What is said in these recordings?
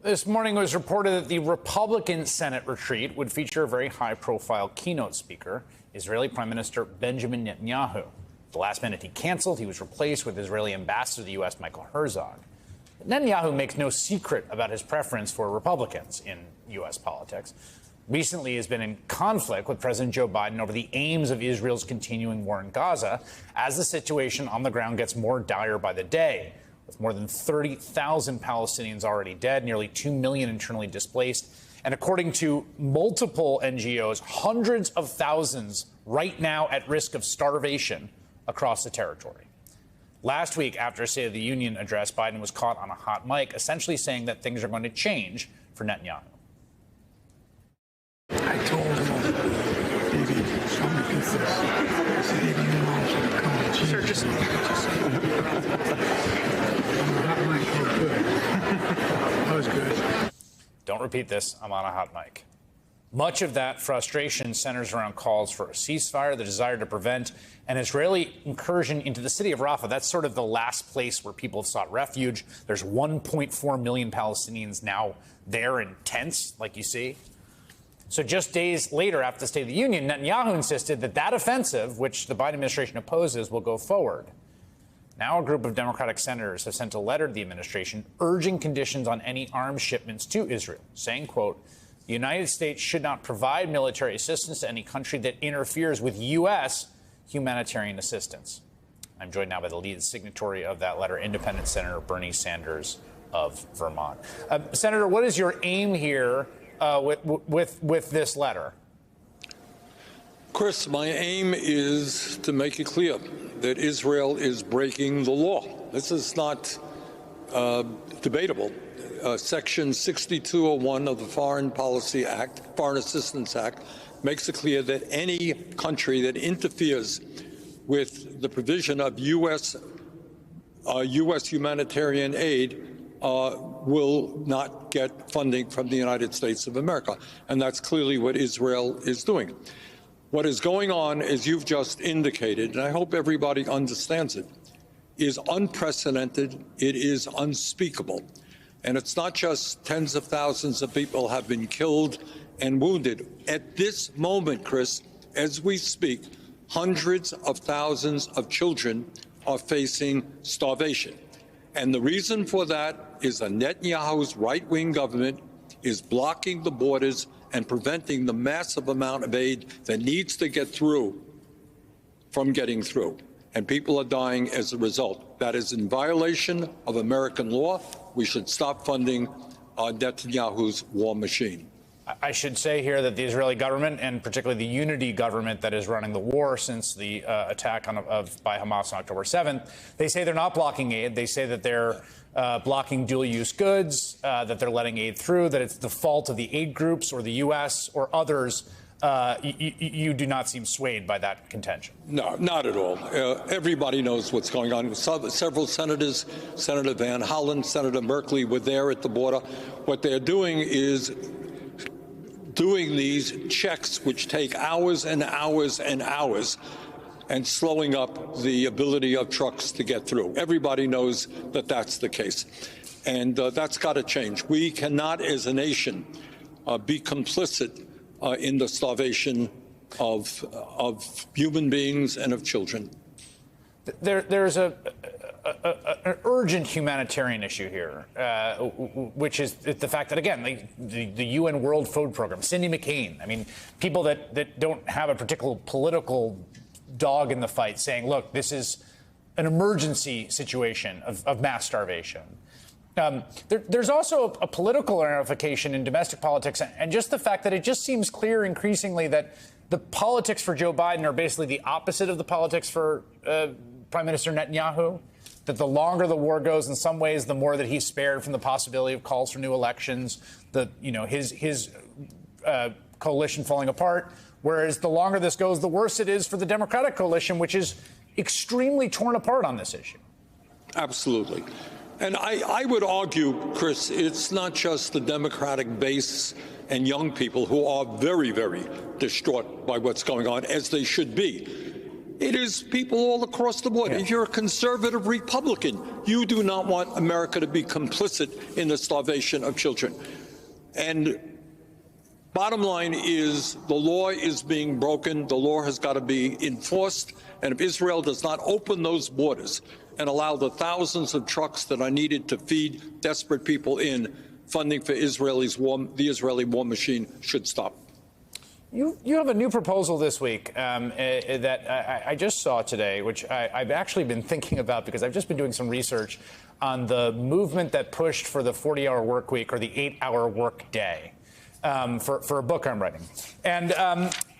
This morning it was reported that the Republican Senate retreat would feature a very high-profile keynote speaker, Israeli Prime Minister Benjamin Netanyahu. At the last minute he canceled. He was replaced with Israeli Ambassador to the U.S. Michael Herzog. Netanyahu makes no secret about his preference for Republicans in U.S. politics. Recently he has been in conflict with President Joe Biden over the aims of Israel's continuing war in Gaza as the situation on the ground gets more dire by the day. With more than 30,000 Palestinians already dead, nearly 2 million internally displaced, and according to multiple NGOs, hundreds of thousands right now at risk of starvation across the territory. Last week, after a State of the Union address, Biden was caught on a hot mic, essentially saying that things are going to change for Netanyahu. I told him, baby, show me pieces. I said, baby, you know I should come and change. Sure, just that was good. Don't repeat this. I'm on a hot mic. Much of that frustration centers around calls for a ceasefire, the desire to prevent an Israeli incursion into the city of Rafah. That's sort of the last place where people have sought refuge. There's 1.4 million Palestinians now there in tents, like you see. So just days later, after the State of the Union, Netanyahu insisted that that offensive, which the Biden administration opposes, will go forward. Now a group of Democratic senators have sent a letter to the administration urging conditions on any arms shipments to Israel, saying, quote, the United States should not provide military assistance to any country that interferes with U.S. humanitarian assistance. I'm joined now by the lead signatory of that letter, Independent Senator Bernie Sanders of Vermont. Senator, what is your aim here with this letter? Chris, my aim is to make it clear that Israel is breaking the law. This is not debatable. Section 6201 of the Foreign Assistance Act, makes it clear that any country that interferes with the provision of U.S. humanitarian aid will not get funding from the United States of America. And that's clearly what Israel is doing. What is going on, as you've just indicated, and I hope everybody understands it, is unprecedented. It is unspeakable. And it's not just tens of thousands of people have been killed and wounded. At this moment, Chris, as we speak, hundreds of thousands of children are facing starvation. And the reason for that is that Netanyahu's right-wing government is blocking the borders and preventing the massive amount of aid that needs to get through from getting through. And people are dying as a result. That is in violation of American law. We should stop funding Netanyahu's war machine. I should say here that the Israeli government, and particularly the unity government that is running the war since the attack by Hamas on October 7th, they say they're not blocking aid. They say that they're blocking dual-use goods, that they're letting aid through, that it's the fault of the aid groups or the U.S. or others. You do not seem swayed by that contention. No, not at all. Everybody knows what's going on. Several senators, Senator Van Hollen, Senator Merkley, were there at the border. What they're doing is doing these checks, which take hours and hours and hours, and slowing up the ability of trucks to get through. Everybody knows that that's the case. And that's got to change. We cannot, as a nation, be complicit in the starvation of human beings and of children. There's an urgent humanitarian issue here, which is the fact that, again, the UN World Food Program, Cindy McCain, I mean, people that don't have a particular political dog in the fight saying, look, this is an emergency situation of mass starvation. There's also a political ramification in domestic politics, and just the fact that it just seems clear increasingly that the politics for Joe Biden are basically the opposite of the politics for Prime Minister Netanyahu, that the longer the war goes, in some ways, the more that he's spared from the possibility of calls for new elections, his coalition falling apart, whereas the longer this goes, the worse it is for the Democratic coalition, which is extremely torn apart on this issue. Absolutely. And I would argue, Chris, it's not just the Democratic base and young people who are very, very distraught by what's going on, as they should be. It is people all across the board. Yeah. If you're a conservative Republican, you do not want America to be complicit in the starvation of children. And bottom line is the law is being broken. The law has got to be enforced. And if Israel does not open those borders and allow the thousands of trucks that are needed to feed desperate people in, funding for the Israeli war machine should stop. You have a new proposal this week that I just saw today, which I've actually been thinking about because I've just been doing some research on the movement that pushed for the 40-hour work week or the 8-hour work day for a book I'm writing. And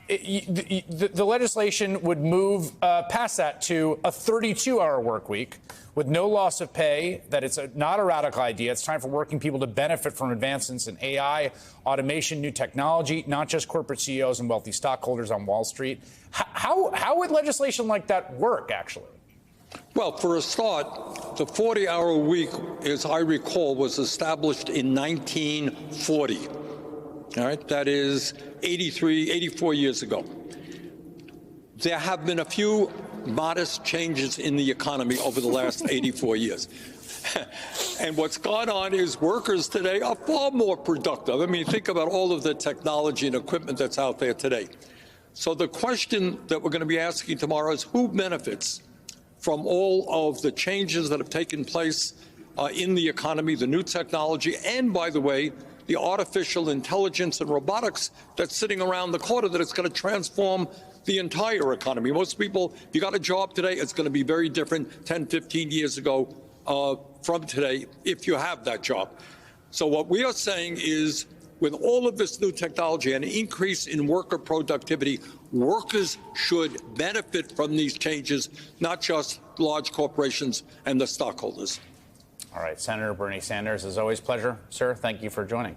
the legislation would move past that to a 32-hour work week with no loss of pay, that it's not a radical idea. It's time for working people to benefit from advancements in AI, automation, new technology, not just corporate CEOs and wealthy stockholders on Wall Street. How would legislation like that work, actually? Well, for a start, the 40-hour week, as I recall, was established in 1940. All right, that is 84 years ago. There have been a few modest changes in the economy over the last 84 years. And what's gone on is workers today are far more productive. I mean, think about all of the technology and equipment that's out there today. So the question that we're going to be asking tomorrow is who benefits from all of the changes that have taken place in the economy, the new technology, and, by the way, the artificial intelligence and robotics that's sitting around the corner that it's going to transform the entire economy. Most people, if you got a job today, it's going to be very different 10, 15 years ago from today if you have that job. So what we are saying is with all of this new technology and an increase in worker productivity, workers should benefit from these changes, not just large corporations and the stockholders. All right, Senator Bernie Sanders, as always, pleasure. Sir, thank you for joining.